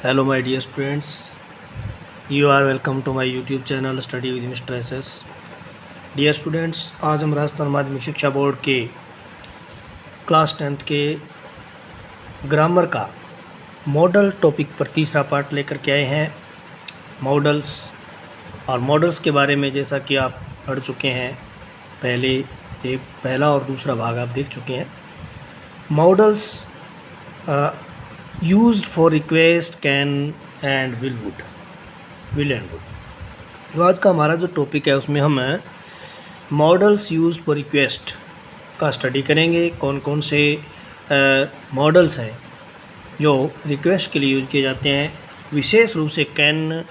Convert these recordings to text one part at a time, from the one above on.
Hello my dear students, you are welcome to my YouTube channel Study with Mr. SS। Dear students, आज हम राजस्थान माध्यमिक शिक्षा board के class 10th के grammar का मॉडल टॉपिक पर तीसरा पार्ट लेकर के आए हैं। मॉडल्स और मॉडल्स के बारे में जैसा कि आप पढ़ चुके हैं, पहला और दूसरा भाग आप देख चुके हैं। Models used for request, can and will and would। तो आज का हमारा जो टॉपिक है उसमें हम मॉडल्स यूज्ड फॉर रिक्वेस्ट का स्टडी करेंगे। कौन कौन से मॉडल्स हैं जो रिक्वेस्ट के लिए यूज किए जाते हैं। विशेष रूप से कैन,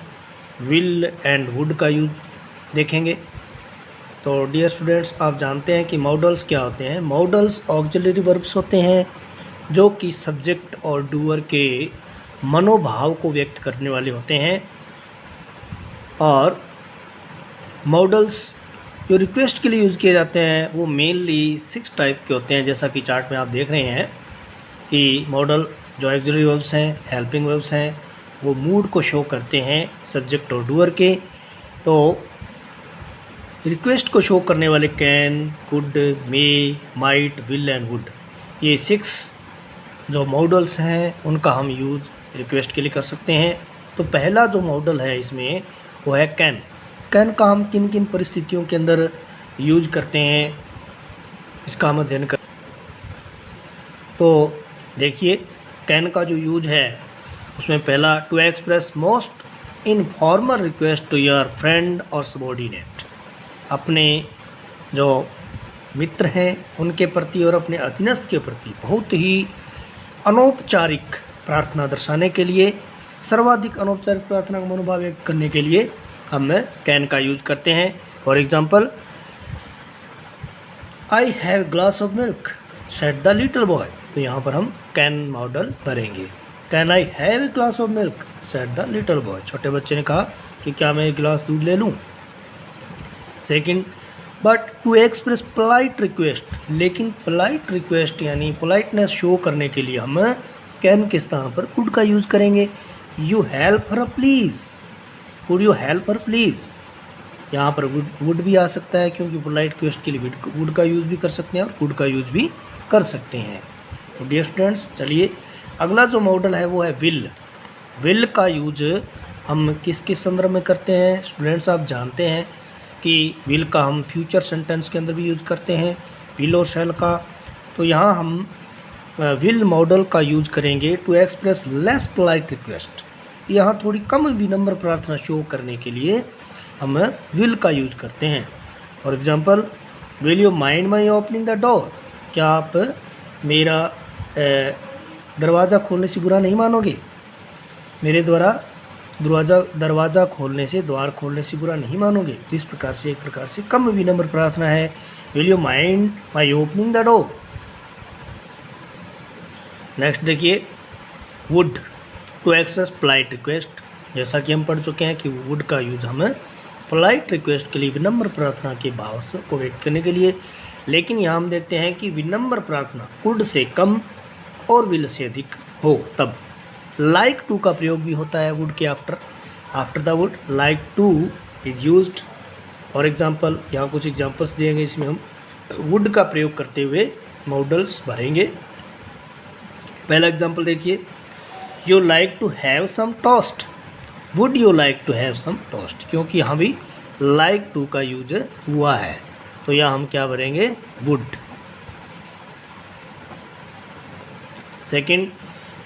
विल एंड वुड का यूज देखेंगे। तो डियर स्टूडेंट्स, आप जानते हैं कि मॉडल्स क्या होते हैं। मॉडल्स ऑक्सिलरी वर्ब्स होते हैं जो कि सब्जेक्ट और डूअर के मनोभाव को व्यक्त करने वाले होते हैं। और मॉडल्स जो रिक्वेस्ट के लिए यूज़ किए जाते हैं वो मेनली 6 टाइप के होते हैं, जैसा कि चार्ट में आप देख रहे हैं कि मॉडल जो ऑक्सिलरी वर्ब्स हैं, हेल्पिंग वर्ब्स हैं, वो मूड को शो करते हैं सब्जेक्ट और डूअर के। तो रिक्वेस्ट को शो करने वाले can, could, may, might, will and would, ये 6 जो मॉडल्स हैं उनका हम यूज़ रिक्वेस्ट के लिए कर सकते हैं। तो पहला जो मॉडल है इसमें वो है कैन। कैन का हम किन किन परिस्थितियों के अंदर यूज करते हैं इसका हम अध्ययन कर। तो देखिए, कैन का जो यूज है उसमें पहला, to express most informal request to your friend और सबॉर्डिनेट। अपने जो मित्र हैं उनके प्रति और अपने अधीनस्थ के प्रति बहुत ही अनौपचारिक प्रार्थना दर्शाने के लिए, सर्वाधिक अनौपचारिक प्रार्थना का मनोभाव व्यक्त करने के लिए हम कैन का यूज करते हैं। For example, I have glass of milk said the little boy. तो यहाँ पर हम कैन मॉडल भरेंगे। Can I have a glass of milk said the little boy. छोटे बच्चे ने कहा कि क्या मैं एक गिलास दूध ले लूँ। Second, but to express polite request, लेकिन पोलाइट रिक्वेस्ट यानी पोलाइटनेस शो करने के लिए हम कैन के स्थान पर कुड का यूज़ करेंगे। You help her please, could you help her please. यहाँ पर वुड भी आ सकता है क्योंकि पोलाइट रिक्वेस्ट के लिए वुड का यूज़ भी कर सकते हैं और कुड का यूज़ भी कर सकते हैं। तो डियर स्टूडेंट्स, चलिए अगला जो मॉडल है वो है विल। विल का यूज हम किस किस संदर्भ में करते हैं स्टूडेंट्स, आप जानते हैं कि विल का हम फ्यूचर सेंटेंस के अंदर भी यूज़ करते हैं, विल और शैल का। तो यहाँ हम विल मॉडल का यूज करेंगे to express less polite request. यहाँ थोड़ी कम विनम्र प्रार्थना शो करने के लिए हम विल का यूज करते हैं। For example, will you mind my opening the door. क्या आप मेरा दरवाज़ा खोलने से बुरा नहीं मानोगे, मेरे द्वारा दरवाज़ा खोलने से, द्वार खोलने से बुरा नहीं मानोगे। तो इस प्रकार से एक प्रकार से कम विनम्र प्रार्थना है, will you mind my opening the door. Next देखिए, would, to express polite request. जैसा कि हम पढ़ चुके हैं कि वुड का यूज़ हम पोलाइट रिक्वेस्ट के लिए, विनम्र प्रार्थना के भाव को व्यक्त करने के लिए। लेकिन यहाँ हम देखते हैं कि विनम्र प्रार्थना कुड से कम और विल से अधिक हो तब लाइक टू का प्रयोग भी होता है वुड के after the wood. Like two is used. For example, यहाँ कुछ एग्जांपल्स देंगे जिसमें हम वुड का प्रयोग करते हुए मॉडल्स भरेंगे। पहला एग्जांपल देखिए, you like to have some toast. Would you like to have some toast, क्योंकि यहाँ भी लाइक टू का यूज हुआ है। तो यहाँ हम क्या भरेंगे, would. Second,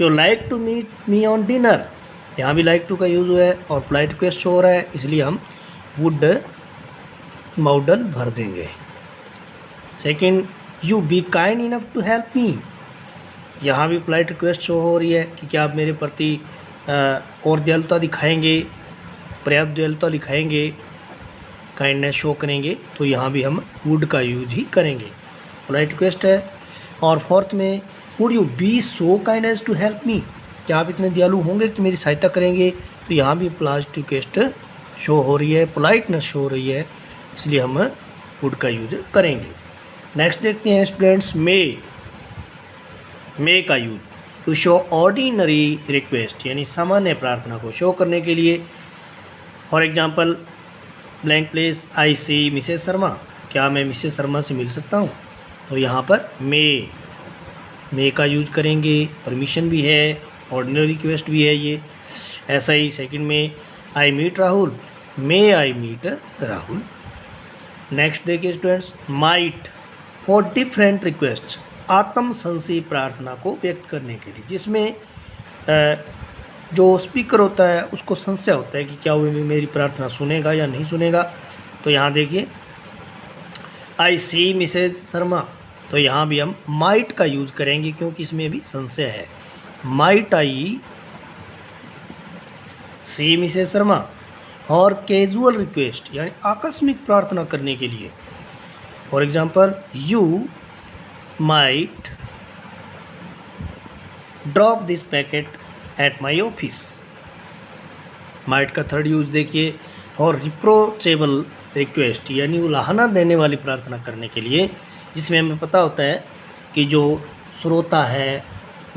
you like to meet me on dinner. यहाँ भी लाइक टू का यूज़ हुआ है और पोलाइट रिक्वेस्ट शो हो रहा है, इसलिए हम वुड मॉडल भर देंगे। Second, you be kind enough to help me. यहाँ भी पोलाइट रिक्वेस्ट शो हो रही है कि क्या आप मेरे प्रति और दयालुता दिखाएंगे, पर्याप्त दयालुता दिखाएंगे, काइंडनेस शो करेंगे। तो यहाँ भी हम वुड का यूज ही करेंगे, पोलाइट रिक्वेस्ट है। और फोर्थ में, would you be so kind as to help me. क्या आप इतने दयालु होंगे कि मेरी सहायता करेंगे। तो यहाँ भी पोलाइट रिक्वेस्ट शो हो रही है, पोलाइटनेस शो हो रही है, इसलिए हम वुड का यूज करेंगे। नेक्स्ट देखते हैं स्टूडेंट्स, मे का use. To show ordinary request, यानी सामान्य प्रार्थना को शो करने के लिए। For example blank place I see Mrs Sharma, क्या मैं मिसेस शर्मा से मिल सकता हूँ? तो यहाँ पर मे का यूज करेंगे, परमिशन भी है, ऑर्डिनरी रिक्वेस्ट भी है ये। ऐसा ही सेकंड में I meet Rahul, may I meet Rahul. Next देखिए students, might for different request, आत्म संशी प्रार्थना को व्यक्त करने के लिए, जिसमें जो स्पीकर होता है उसको संशय होता है कि क्या वो मेरी प्रार्थना सुनेगा या नहीं सुनेगा। तो यहाँ देखिए आई सी मिसेज शर्मा, तो यहाँ भी हम माइट का यूज़ करेंगे क्योंकि इसमें भी संशय है। Might I see Mrs Sharma. और कैजुअल रिक्वेस्ट यानी आकस्मिक प्रार्थना करने के लिए, for example you might drop this packet at my office. Might का थर्ड यूज देखिए, फॉर रिप्रोचेबल रिक्वेस्ट यानी उलाहना देने वाली प्रार्थना करने के लिए, जिसमें हमें पता होता है कि जो श्रोता है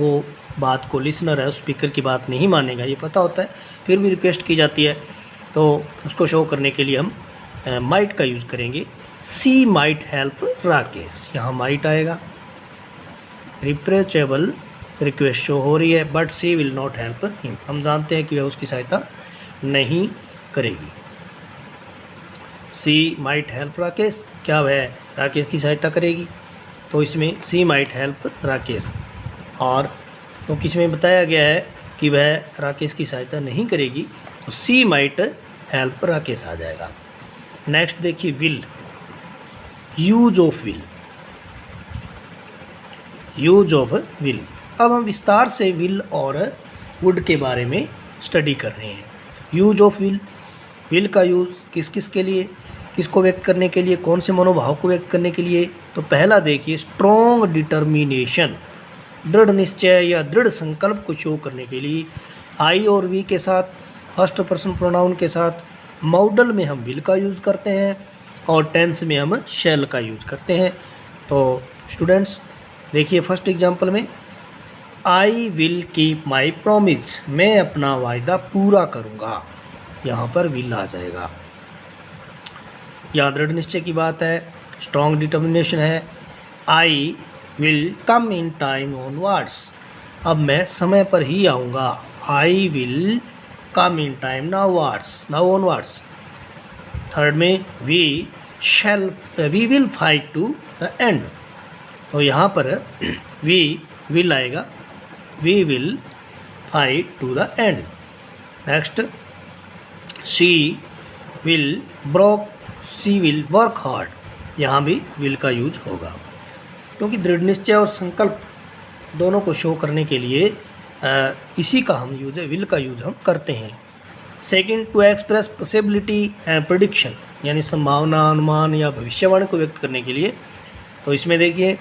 वो बात को, लिसनर है, स्पीकर की बात नहीं मानेगा, ये पता होता है, फिर भी रिक्वेस्ट की जाती है, तो उसको शो करने के लिए हम माइट का यूज़ करेंगे। सी माइट हेल्प राकेश, यहाँ माइट आएगा। रिप्रोचेबल रिक्वेस्ट शो हो रही है but she will not help him, हम जानते हैं कि वह उसकी सहायता नहीं करेगी। सी माइट हेल्प राकेश, क्या वह राकेश की सहायता करेगी? तो इसमें सी माइट हेल्प राकेश, और तो किसमें बताया गया है कि वह राकेश की सहायता नहीं करेगी, तो सी माइट हेल्प राकेश आ जाएगा। नेक्स्ट देखिए will, use of will, use of will. अब हम विस्तार से विल और वुड के बारे में स्टडी कर रहे हैं। यूज ऑफ विल, विल का यूज़ किस किस के लिए, किसको व्यक्त करने के लिए, कौन से मनोभाव को व्यक्त करने के लिए? तो पहला देखिए स्ट्रॉन्ग डिटर्मिनेशन, दृढ़ निश्चय या दृढ़ संकल्प को शो करने के लिए आई और वी के साथ, फर्स्ट पर्सन प्रोनाउन के साथ। मॉडल में हम विल का यूज़ करते हैं और टेंस में हम शैल का यूज़ करते हैं। तो स्टूडेंट्स देखिए फर्स्ट एग्जांपल में I will keep my promise, मैं अपना वायदा पूरा करूँगा, यहाँ पर विल आ जाएगा। यहाँ दृढ़ निश्चय की बात है, स्ट्रॉन्ग डिटर्मिनेशन है। I will come in time onwards, अब मैं समय पर ही आऊँगा। I will come in time now onwards. Third में we will fight to the end, तो यहाँ पर वी विल आएगा, we will fight to the end. Next she will work hard, यहाँ भी विल का यूज होगा क्योंकि दृढ़ निश्चय और संकल्प दोनों को शो करने के लिए इसी का हम यूज है, विल का यूज हम करते हैं। Second, to express possibility and prediction, यानी संभावना, अनुमान या भविष्यवाणी को व्यक्त करने के लिए। तो इसमें देखिए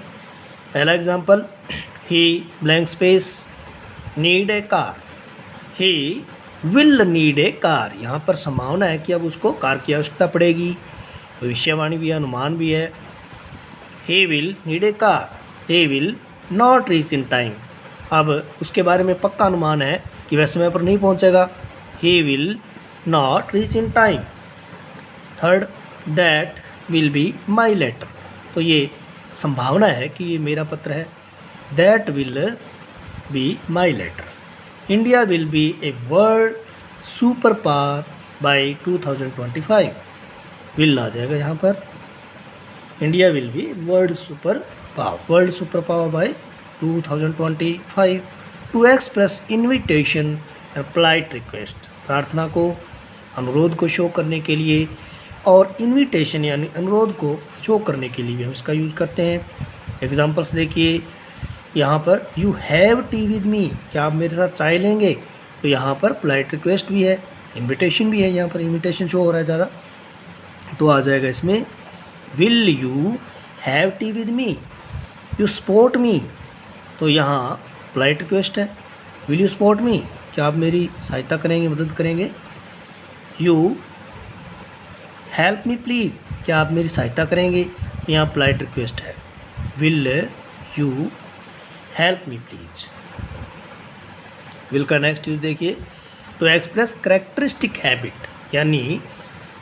पहला example, he blank space need a car, he will need a car, यहाँ पर संभावना है कि अब उसको कार की आवश्यकता पड़ेगी, भविष्यवाणी भी है, अनुमान भी है। He will need a car, he will not reach in time, अब उसके बारे में पक्का अनुमान है कि वह समय पर नहीं पहुँचेगा। He will not reach in time. Third, that will be my letter, तो ये संभावना है कि ये मेरा पत्र है, that will be my letter. India will be a world super power by 2025, will आ जाएगा यहाँ पर, India will be world super power by 2025। To express invitation and polite request, प्रार्थना को, अनुरोध को शो करने के लिए, और इन्विटेशन यानी अनुरोध को शो करने के लिए भी हम इसका यूज़ करते हैं। एग्जांपल्स देखिए यहाँ पर, you have T with me, क्या आप मेरे साथ चाय लेंगे, तो यहाँ पर पोलाइट रिक्वेस्ट भी है, इन्विटेशन भी है, यहाँ पर इन्विटेशन शो हो रहा है ज़्यादा, तो आ जाएगा इसमें will you have T with me. You support me, तो यहाँ पोलाइट रिक्वेस्ट है, विल यू सपोर्ट मी, क्या आप मेरी सहायता करेंगे, मदद करेंगे। यू हेल्प मी प्लीज़, क्या आप मेरी सहायता करेंगे, यहाँ पोलाइट रिक्वेस्ट है, will you help me please. Will का नेक्स्ट यूज देखिए, टू एक्सप्रेस करेक्टरिस्टिक हैबिट, यानी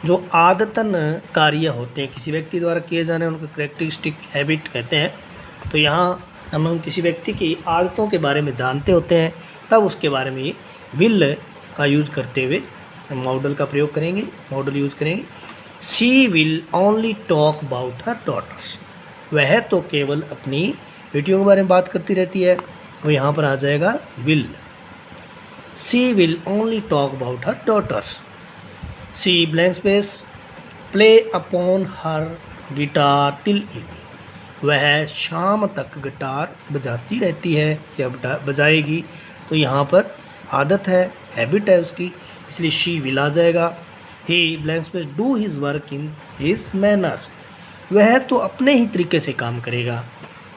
जो आदतन कार्य होते हैं किसी व्यक्ति द्वारा किए जाने उनको करेक्टरिस्टिक हैबिट कहते हैं। तो यहाँ हम किसी व्यक्ति की आदतों के बारे में जानते होते हैं, तब उसके बारे में विल का यूज़ करते हुए हम मॉडल का प्रयोग करेंगे, मॉडल यूज़ करेंगे। She will only talk about her daughters, वह तो केवल अपनी बेटियों के बारे में बात करती रहती है, तो यहाँ पर आ जाएगा will. She will only talk about her daughters. She blank space play upon her guitar till evening, वह शाम तक गिटार बजाती रहती है या बजाएगी, तो यहाँ पर आदत है, हैबिट है उसकी, इसलिए शी विल आ जाएगा। He blank space do his work in his manner, वह तो अपने ही तरीके से काम करेगा,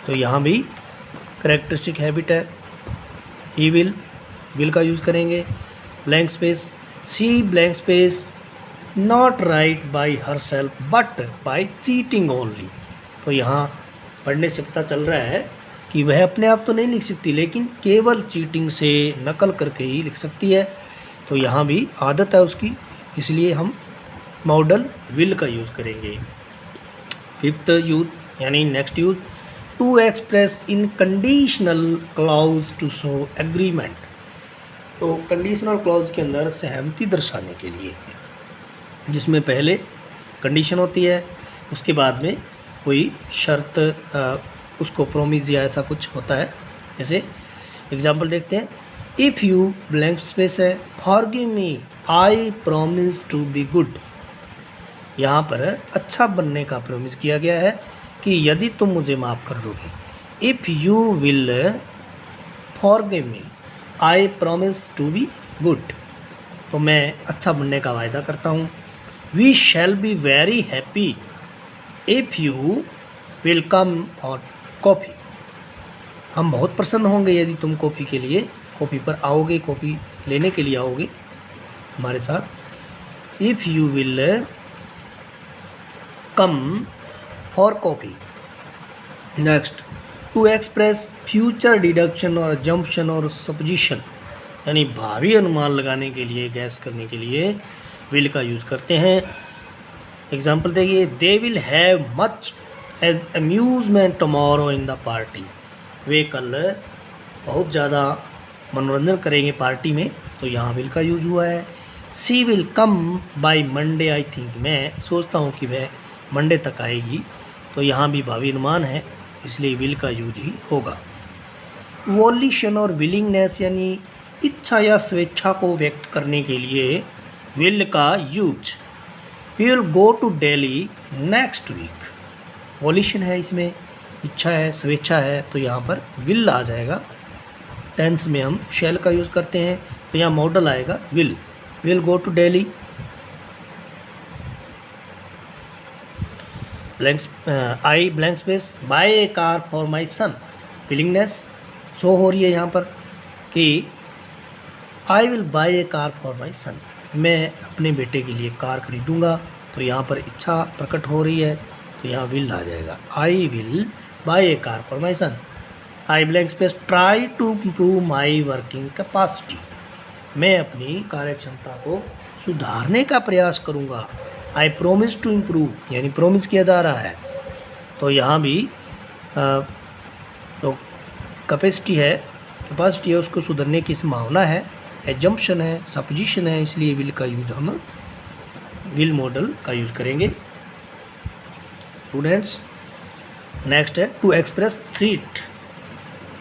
तो यहाँ भी करेक्टरिस्टिक हैबिट है। ही विल का यूज़ करेंगे। Blank space she blank space not right by her self but by cheating only, तो यहाँ पढ़ने से पता चल रहा है कि वह अपने आप तो नहीं लिख सकती, लेकिन केवल चीटिंग से नकल करके ही लिख सकती है, तो यहाँ भी आदत है उसकी, इसलिए हम मॉडल विल का यूज़ करेंगे। फिफ्थ यूज यानी next use, to express in conditional clause to show agreement, तो कंडीशनल क्लॉज के अंदर सहमति दर्शाने के लिए, जिसमें पहले कंडीशन होती है, उसके बाद में कोई शर्त उसको प्रोमिस या ऐसा कुछ होता है। जैसे एग्जांपल देखते हैं, इफ़ यू ब्लैंक स्पेस है forgive me I promise to be good, यहाँ पर अच्छा बनने का प्रॉमिस किया गया है कि यदि तुम मुझे माफ़ कर दोगे। If you will forgive me I promise to be good, तो मैं अच्छा बनने का वायदा करता हूँ। We shall be very happy if you will come for coffee, हम बहुत प्रसन्न होंगे यदि तुम कॉफ़ी पर आओगे, कॉफ़ी लेने के लिए आओगे हमारे साथ। If you will come for coffee. Next, to express future deduction और जम्पशन और सपोजिशन, यानी भावी अनुमान लगाने के लिए, गैस करने के लिए विल का यूज़ करते हैं। एग्जाम्पल देखिए, they will have much as amusement tomorrow in the party, वे कल बहुत ज़्यादा मनोरंजन करेंगे पार्टी में, तो यहाँ विल का यूज हुआ है। She will come by Monday I think, मैं सोचता हूँ कि वह मंडे तक आएगी, तो यहाँ भी भावी अनुमान है, इसलिए विल का यूज ही होगा। वॉल्यूशन और विलिंगनेस यानी इच्छा या स्वेच्छा को व्यक्त करने के लिए विल का use. We will go to Delhi next week, volition है इसमें, इच्छा है, स्वेच्छा है, तो यहाँ पर विल आ जाएगा। टेंस में हम शैल का यूज़ करते हैं, तो यहाँ मॉडल आएगा will. Will go to Delhi. I blank space buy a car for my son, willingness show हो रही है यहाँ पर कि I will buy a car for my son, मैं अपने बेटे के लिए कार खरीदूँगा, तो यहाँ पर इच्छा प्रकट हो रही है, तो यहाँ विल आ जाएगा। I will buy a car for my son. I blank space try to improve my working capacity, मैं अपनी कार्य क्षमता को सुधारने का प्रयास करूँगा। आई प्रोमिस टू इम्प्रूव, यानी प्रोमिस किया जा रहा है, तो यहाँ भी तो कैपेसिटी है उसको सुधरने की संभावना है। एजम्पशन है, सपोजिशन है, इसलिए विल का यूज हम विल मॉडल का यूज करेंगे। स्टूडेंट्स, नेक्स्ट है to express threat.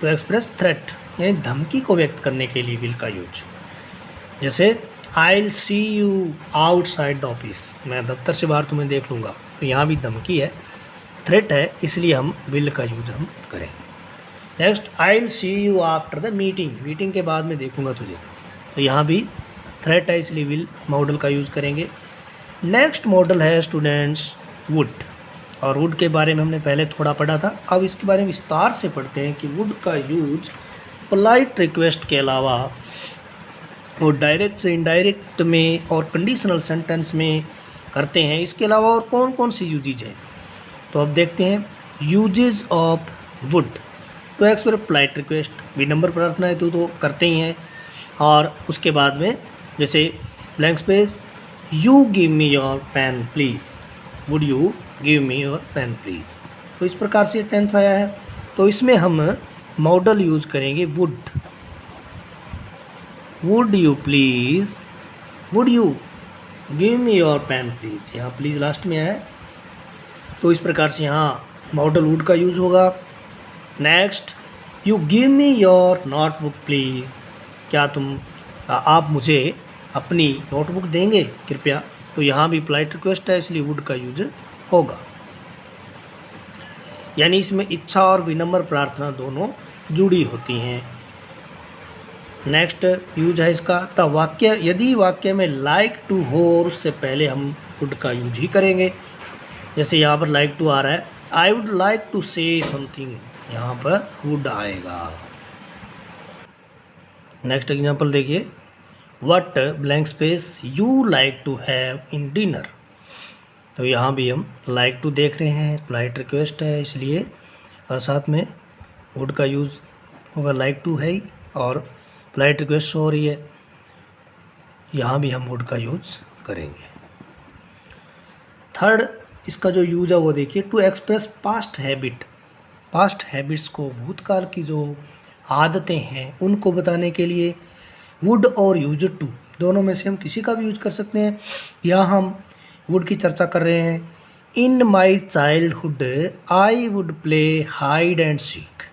To express threat यानी धमकी को व्यक्त करने के लिए विल का यूज। जैसे I will see you outside the office, मैं दफ्तर से बाहर तुम्हें देख लूँगा, तो यहाँ भी धमकी है, थ्रेट है, इसलिए हम विल का यूज हम करेंगे। Next, I will see you after the meeting के बाद में देखूँगा तुझे, तो यहाँ भी थ्रेट है, इसलिए विल मॉडल का यूज़ करेंगे। नेक्स्ट मॉडल है स्टूडेंट्स वुड, और वुड के बारे में हमने पहले थोड़ा पढ़ा था, अब इसके बारे में विस्तार से पढ़ते हैं कि वुड का यूज पोलाइट रिक्वेस्ट के अलावा और डायरेक्ट से इनडायरेक्ट में और कंडीशनल सेंटेंस में करते हैं। इसके अलावा और कौन कौन सी यूजेज हैं, तो अब देखते हैं। यूजेज ऑफ वुड, तो एक्सप्रेस पोलाइट रिक्वेस्ट, विनम्र प्रार्थना है तो करते ही हैं। और उसके बाद में जैसे blank space, you give me your pen please, would you give me your pen please. तो इस प्रकार से टेंस आया है। तो इसमें हम मॉडल यूज़ करेंगे would you please, would you give me your pen please, यहाँ प्लीज़ लास्ट में है। तो इस प्रकार से यहाँ मॉडल वुड का यूज़ होगा। Next, you give me your notebook please, क्या आप मुझे अपनी नोटबुक देंगे कृपया। तो यहाँ भी पोलाइट रिक्वेस्ट है, इसलिए वुड का यूज होगा। यानी इसमें इच्छा और विनम्र प्रार्थना दोनों जुड़ी होती हैं। नेक्स्ट यूज है इसका द वाक्य, यदि वाक्य में लाइक टू हो और उससे पहले हम वुड का यूज ही करेंगे। जैसे यहाँ पर लाइक टू आ रहा है, I would like to say something, यहाँ पर वुड आएगा। नेक्स्ट एग्जाम्पल देखिए, what blank space you like to have in dinner. तो यहाँ भी हम लाइक टू देख रहे हैं, पोलाइट रिक्वेस्ट है, इसलिए साथ में वुड का यूज़ होगा। लाइक टू है ही और पोलाइट रिक्वेस्ट हो रही है, यहाँ भी हम वुड का यूज़ करेंगे। थर्ड इसका जो यूज है वो देखिए, to express past habit, past habits को, भूतकाल की जो आदतें हैं उनको बताने के लिए वुड और यूज टू दोनों में से हम किसी का भी यूज कर सकते हैं। यहाँ हम वुड की चर्चा कर रहे हैं। In my childhood I would play hide and seek,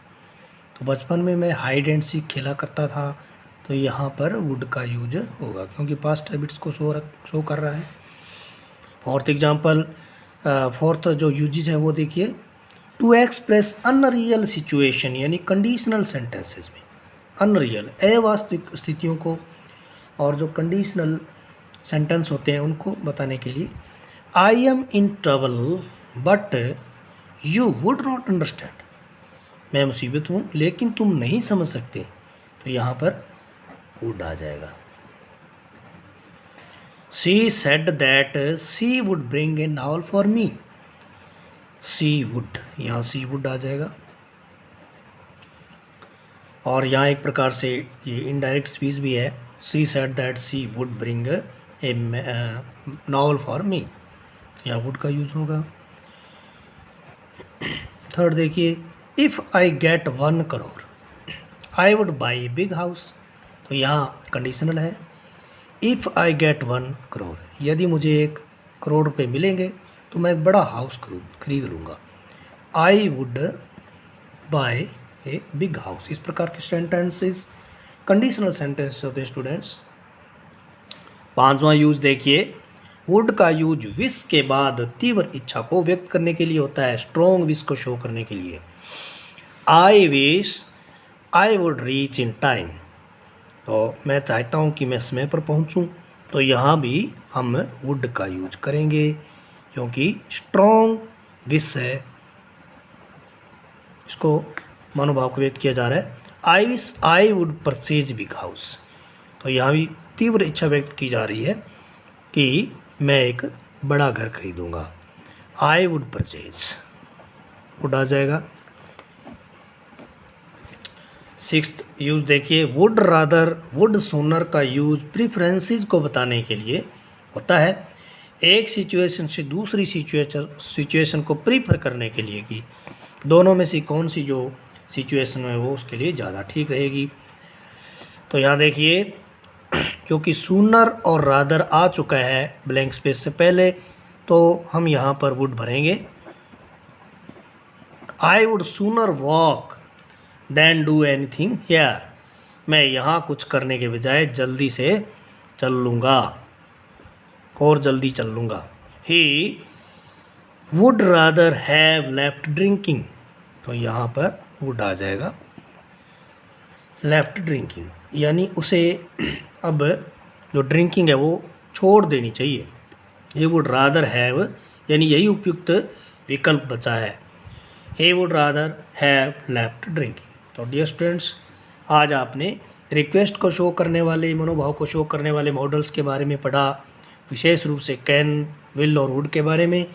तो बचपन में मैं हाइड एंड सीक खेला करता था। तो यहाँ पर वुड का यूज होगा क्योंकि पास्ट हैबिट्स को शो कर रहा है। फोर्थ एग्जाम्पल, फोर्थ जो यूजेज है वो देखिए, टू एक्सप्रेस अनरियल सिचुएशन, यानी कंडीशनल सेंटेंसेस में अनरियल, अवास्तविक स्थितियों को और जो कंडीशनल सेंटेंस होते हैं उनको बताने के लिए, I am in trouble but you would not understand, मैं मुसीबत हूँ लेकिन तुम नहीं समझ सकते। तो यहाँ पर वुड आ जाएगा। She said that she would bring a novel for me, she would, यहाँ शी वुड आ जाएगा। और यहाँ एक प्रकार से ये इनडायरेक्ट स्पीच भी है, she said that she would bring a novel for me, यहाँ वुड का यूज होगा। थर्ड देखिए, if I get 1 crore I would buy a big house, तो यहाँ कंडीशनल है। इफ़ आई गेट 1 करोड़, यदि मुझे 1 करोड़ रुपए मिलेंगे तो मैं एक बड़ा हाउस खरीद लूँगा। I would buy a big house, इस प्रकार के सेंटेंसेस कंडीशनल सेंटेंस होते हैं स्टूडेंट्स। पांचवा यूज देखिए, वुड का यूज विश के बाद तीव्र इच्छा को व्यक्त करने के लिए होता है, स्ट्रॉन्ग विश को शो करने के लिए। I wish I would reach in time, तो मैं चाहता हूँ कि मैं समय पर पहुँचूँ। तो यहाँ भी हम वुड का यूज करेंगे क्योंकि स्ट्रॉन्ग विश है, इसको मनोभाव को व्यक्त किया जा रहा है। I wish I would purchase big house, तो यहाँ भी तीव्र इच्छा व्यक्त की जा रही है कि मैं एक बड़ा घर खरीदूंगा। आई वुड परचेज, वुड आ जाएगा। सिक्स्थ यूज देखिए, वुड रादर वुड सोनर का यूज प्रीफरेंसेस को बताने के लिए होता है, एक सिचुएशन से दूसरी सिचुएशन को प्रीफर करने के लिए कि दोनों में से कौन सी जो सिचुएशन है वो उसके लिए ज़्यादा ठीक रहेगी। तो यहाँ देखिए, क्योंकि सूनर और रादर आ चुका है ब्लैंक स्पेस से पहले, तो हम यहाँ पर वुड भरेंगे। I would sooner walk than do anything here, मैं यहाँ कुछ करने के बजाय जल्दी से चल लूँगा और जल्दी चल लूँगा। He would rather have left drinking, तो यहाँ पर वुड आ जाएगा। लेफ्ट ड्रिंकिंग यानी उसे अब जो ड्रिंकिंग है वो छोड़ देनी चाहिए। ही वुड रादर हैव, यानी यही उपयुक्त विकल्प बचा है। He would rather have left drinking. तो डियर स्टूडेंट्स, आज आपने रिक्वेस्ट को शो करने वाले, मनोभाव को शो करने वाले मॉडल्स के बारे में पढ़ा, विशेष रूप से कैन, विल और वुड के बारे में।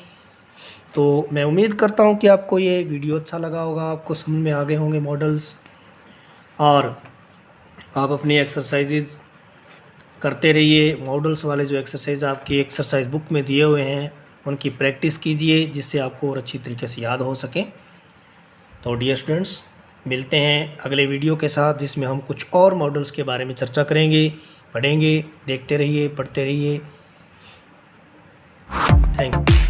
तो मैं उम्मीद करता हूँ कि आपको ये वीडियो अच्छा लगा होगा, आपको समझ में आ गए होंगे मॉडल्स। और आप अपनी एक्सरसाइजेज करते रहिए। मॉडल्स वाले जो एक्सरसाइज आपकी एक्सरसाइज बुक में दिए हुए हैं उनकी प्रैक्टिस कीजिए, जिससे आपको और अच्छी तरीके से याद हो सके। तो डियर स्टूडेंट्स, मिलते हैं अगले वीडियो के साथ, जिसमें हम कुछ और मॉडल्स के बारे में चर्चा करेंगे, पढ़ेंगे। देखते रहिए, पढ़ते रहिए। Thank you.